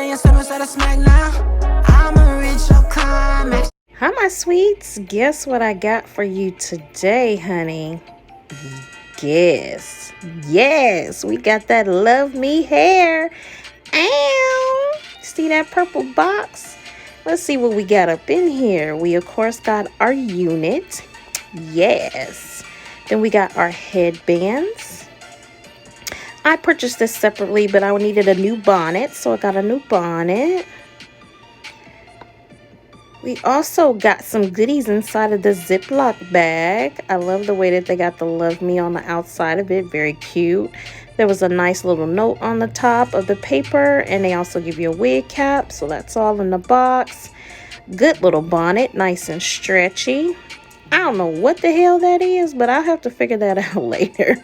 Hi, my sweets. Guess what I got for you today, honey? Yes, we got that LuvMe hair. Ow! See that purple box? Let's see what we got up in here. We, of course, got our unit. Yes. Then we got our headbands. I purchased this separately, but I needed a new bonnet, so I got a new bonnet. We also got some goodies inside of the Ziploc bag. I love the way that they got the LuvMe on the outside of it. Very cute. There was a nice little note on the top of the paper, and they also give you a wig cap, so that's all in the box. Good little bonnet, nice and stretchy. I don't know what the hell that is, but I'll have to figure that out later.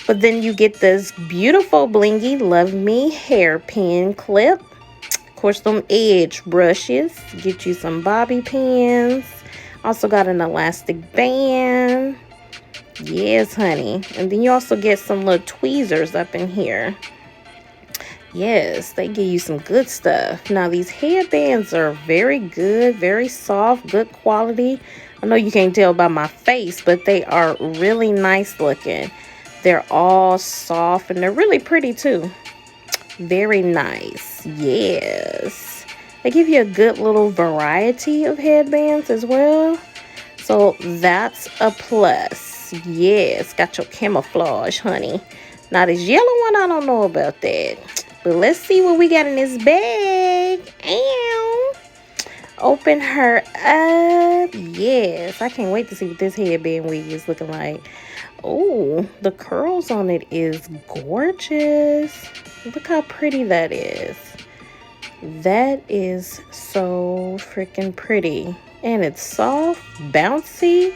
But then you get this beautiful blingy LuvMe hairpin clip. Of course, them edge brushes. Get you some bobby pins. Also got an elastic band. Yes, honey. And then you also get some little tweezers up in here. Yes, they give you some good stuff. Now, these headbands are very good, very soft, good quality. I know you can't tell by my face, but they are really nice looking. They're all soft, and they're really pretty, too. Very nice. Yes. They give you a good little variety of headbands as well. So, that's a plus. Yes, got your camouflage, honey. Now, this yellow one, I don't know about that. But let's see what we got in this bag. Ow. Open her up. Yes, I can't wait to see what this headband wig is looking like. Oh, the curls on it is gorgeous. Look how pretty that is. That is so freaking pretty. And it's soft, bouncy.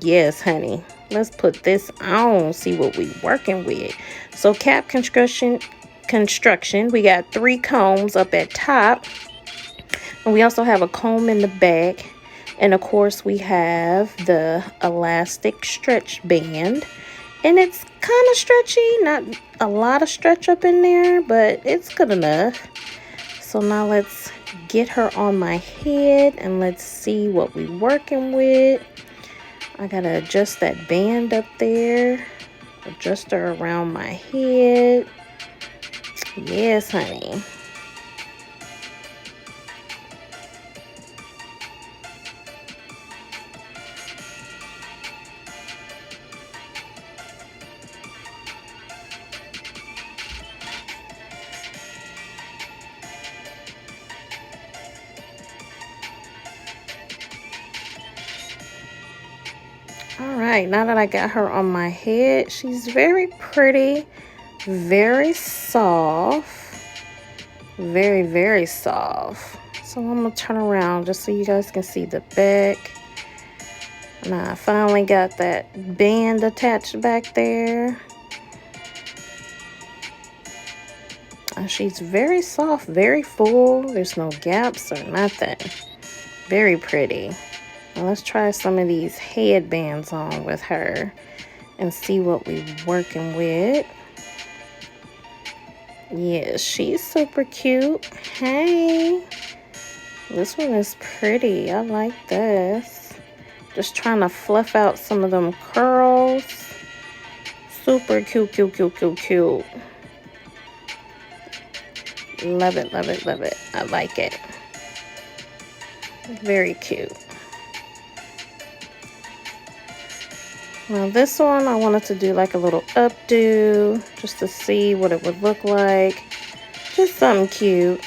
Yes, honey. Let's put this on, see what we working with. So cap construction, we got 3 combs up at top. And we also have a comb in the back. And of course, we have the elastic stretch band. And it's kind of stretchy, not a lot of stretch up in there, but it's good enough. So now let's get her on my head and let's see what we're working with. I gotta adjust that band up there. Adjust her around my head. Yes, honey. Alright, now that I got her on my head, she's very pretty, very soft, very, very soft. So I'm going to turn around just so you guys can see the back. Now I finally got that band attached back there. And she's very soft, very full. There's no gaps or nothing. Very pretty. Now let's try some of these headbands on with her and see what we're working with. Yes, she's super cute. Hey, this one is pretty. I like this. Just trying to fluff out some of them curls. Super cute, cute, cute, cute, cute. Love it, love it, love it. I like it. Very cute. Now this one, I wanted to do like a little updo just to see what it would look like. Just something cute.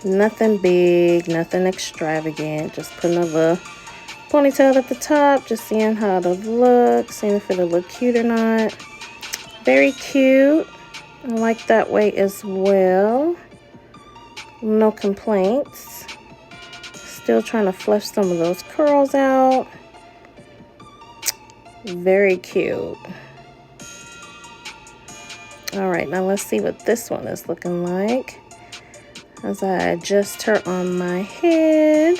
Nothing big, nothing extravagant. Just putting a little ponytail at the top, just seeing how it'll look, seeing if it'll look cute or not. Very cute. I like that way as well. No complaints. Still trying to flush some of those curls out. Very cute. All right, now let's see what this one is looking like as I adjust her on my head.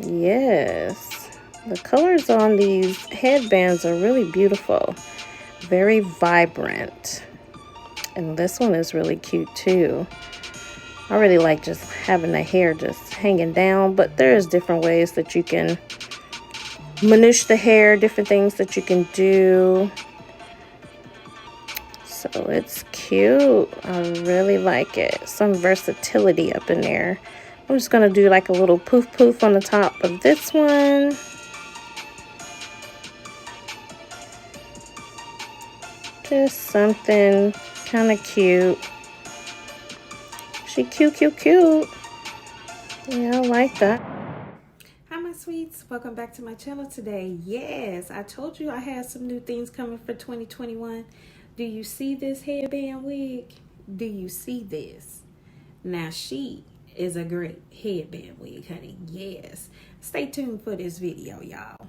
Yes, the colors on these headbands are really beautiful. very vibrant. And this one is really cute too. I really like just having the hair just hanging down, but there's different ways that you can maneuver the hair, different things that you can do. So it's cute. I really like it. Some versatility up in there. I'm just going to do like a little poof poof on the top of this one. Just something kind of cute. She cute, cute, cute. Yeah, I like that. Hi my sweets, welcome back to my channel today. Yes, I told you I had some new things coming for 2021. Do you see this headband wig? Do you see this? Now she is a great headband wig, honey. Yes. Stay tuned for this video, y'all.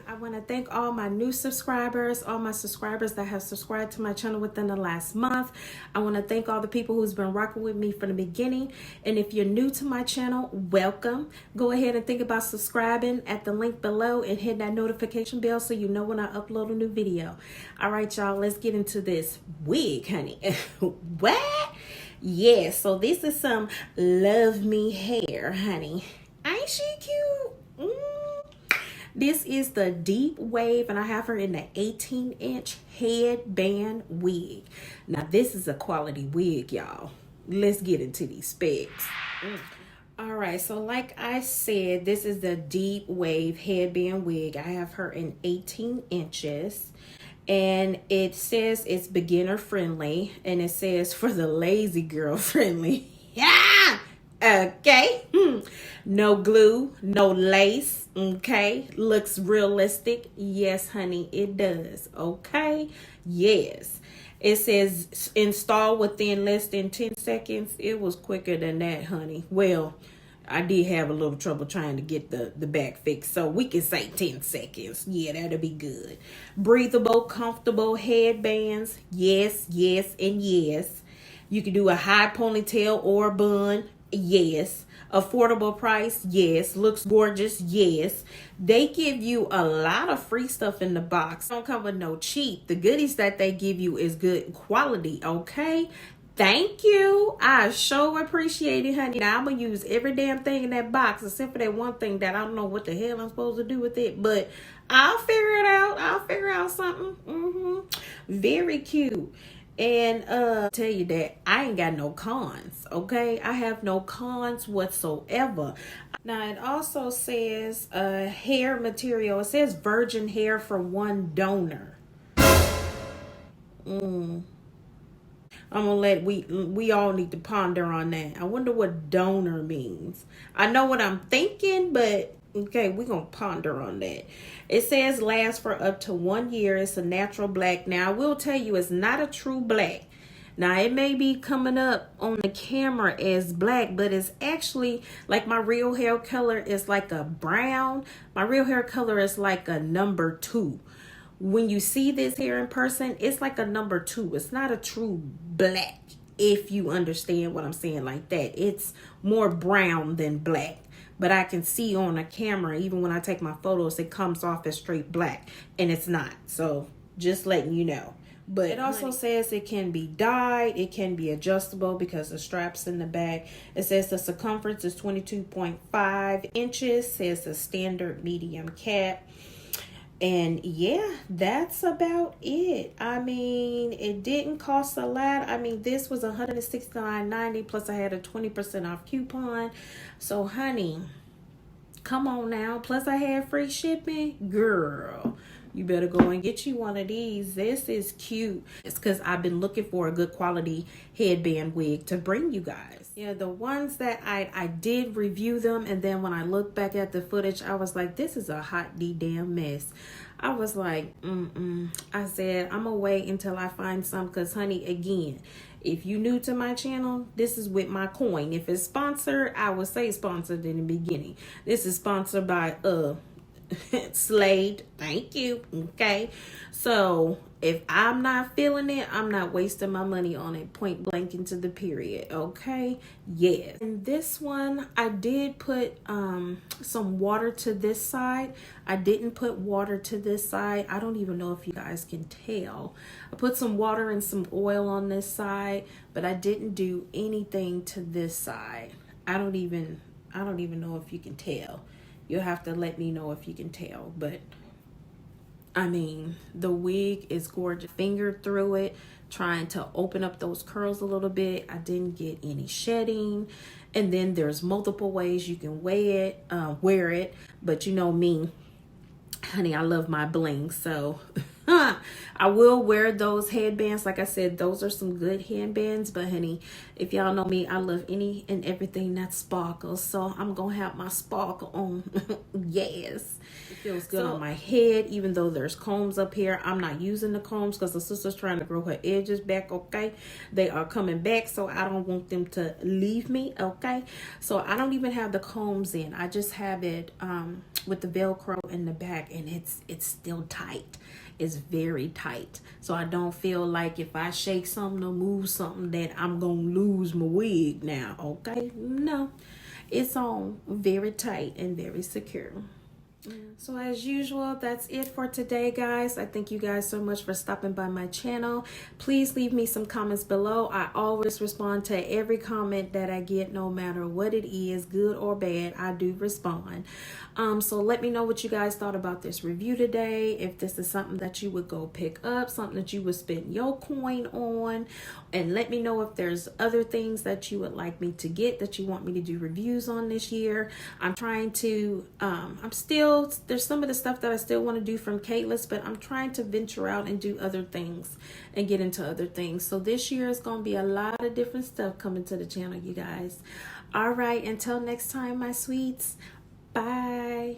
I want to thank all my new subscribers, all my subscribers that have subscribed to my channel within the last month. I want to thank all the people who's been rocking with me from the beginning. And if you're new to my channel, welcome. Go ahead and think about subscribing at the link below and hit that notification bell so you know when I upload a new video. All right, y'all, let's get into this wig, honey. What? Yeah, so this is some LuvMe hair, honey. Ain't she cute? This is the deep wave, and I have her in the 18-inch headband wig. Now, this is a quality wig, y'all. Let's get into these specs. All right, so like I said, this is the deep wave headband wig. I have her in 18 inches. And it says it's beginner friendly, and it says for the lazy girl friendly. Yeah. Okay. No glue, no lace. Okay. Looks realistic. Yes, honey, it does. Okay. Yes. It says install within less than 10 seconds. It was quicker than that, honey. Well, I did have a little trouble trying to get the back fixed, so we can say 10 seconds. Yeah, that'll be good. Breathable, comfortable headbands. Yes, yes, and yes. You can do a high ponytail or bun. Yes. Affordable price. Yes. Looks gorgeous. Yes. They give you a lot of free stuff in the box. Don't come with no cheap. The goodies that they give you is good quality, okay? Thank you. I sure appreciate it, honey. Now, I'm going to use every damn thing in that box except for that one thing that I don't know what the hell I'm supposed to do with it. But I'll figure it out. I'll figure out something. Very cute. And tell you that I ain't got no cons, okay? I have no cons whatsoever. Now, it also says hair material. It says virgin hair for one donor. I'm gonna let we all need to ponder on that. I wonder what donor means. I know what I'm thinking, but okay, we're gonna ponder on that. It says lasts for up to 1 year. It's a natural black. Now I will tell you, it's not a true black. Now it may be coming up on the camera as black, but it's actually like my real hair color is like a brown. My real hair color is like a number 2. When you see this hair in person, it's like a number 2. It's not a true black, if you understand what I'm saying like that. It's more brown than black. But I can see on a camera, even when I take my photos, it comes off as straight black. And it's not. So just letting you know. But it also says it can be dyed. It can be adjustable because the strap's in the back. It says the circumference is 22.5 inches. Says the standard medium cap. And yeah, that's about it. I mean, it didn't cost a lot. I mean, this was $169.90 plus I had a 20% off coupon. So, honey, come on now. Plus I had free shipping. Girl, you better go and get you one of these. This is cute. It's because I've been looking for a good quality headband wig to bring you guys. Yeah, the ones that I did review them, and then when I looked back at the footage, I was like, this is a hot damn mess. I was like, I said, I'm gonna wait until I find some, because honey, again, if you new to my channel, this is with my coin. If it's sponsored, I would say sponsored in the beginning. This is sponsored by Slayed. Thank you. Okay. So if I'm not feeling it, I'm not wasting my money on it. Point blank into the period. Okay. Yes. And this one, I did put some water to this side. I didn't put water to this side. I don't even know if you guys can tell. I put some water and some oil on this side, but I didn't do anything to this side. I don't even know if you can tell. You'll have to let me know if you can tell, but I mean, the wig is gorgeous. Fingered through it, trying to open up those curls a little bit. I didn't get any shedding. And then there's multiple ways you can wear it. But you know me, honey, I love my bling. So I will wear those headbands. Like I said, those are some good headbands. But honey, if y'all know me, I love any and everything that sparkles. So I'm going to have my sparkle on. Yes. It feels good on my head, even though there's combs up here. I'm not using the combs because the sister's trying to grow her edges back, okay? They are coming back, so I don't want them to leave me, okay? So I don't even have the combs in. I just have it with the Velcro in the back, and it's still tight. It's very tight. So I don't feel like if I shake something or move something that I'm going to lose my wig now, okay? No, it's on very tight and very secure. So as usual, that's it for today, guys. I thank you guys so much for stopping by my channel. Please leave me some comments below. I always respond to every comment that I get, no matter what it is, good or bad. I do respond. So let me know what you guys thought about this review today. If this is something that you would go pick up, something that you would spend your coin on, and let me know if there's other things that you would like me to get, that you want me to do reviews on this year. I'm trying to, there's some of the stuff that I still want to do from Kateless, but I'm trying to venture out and do other things and get into other things. So this year is going to be a lot of different stuff coming to the channel, you guys. All right, until next time, my sweets. Bye.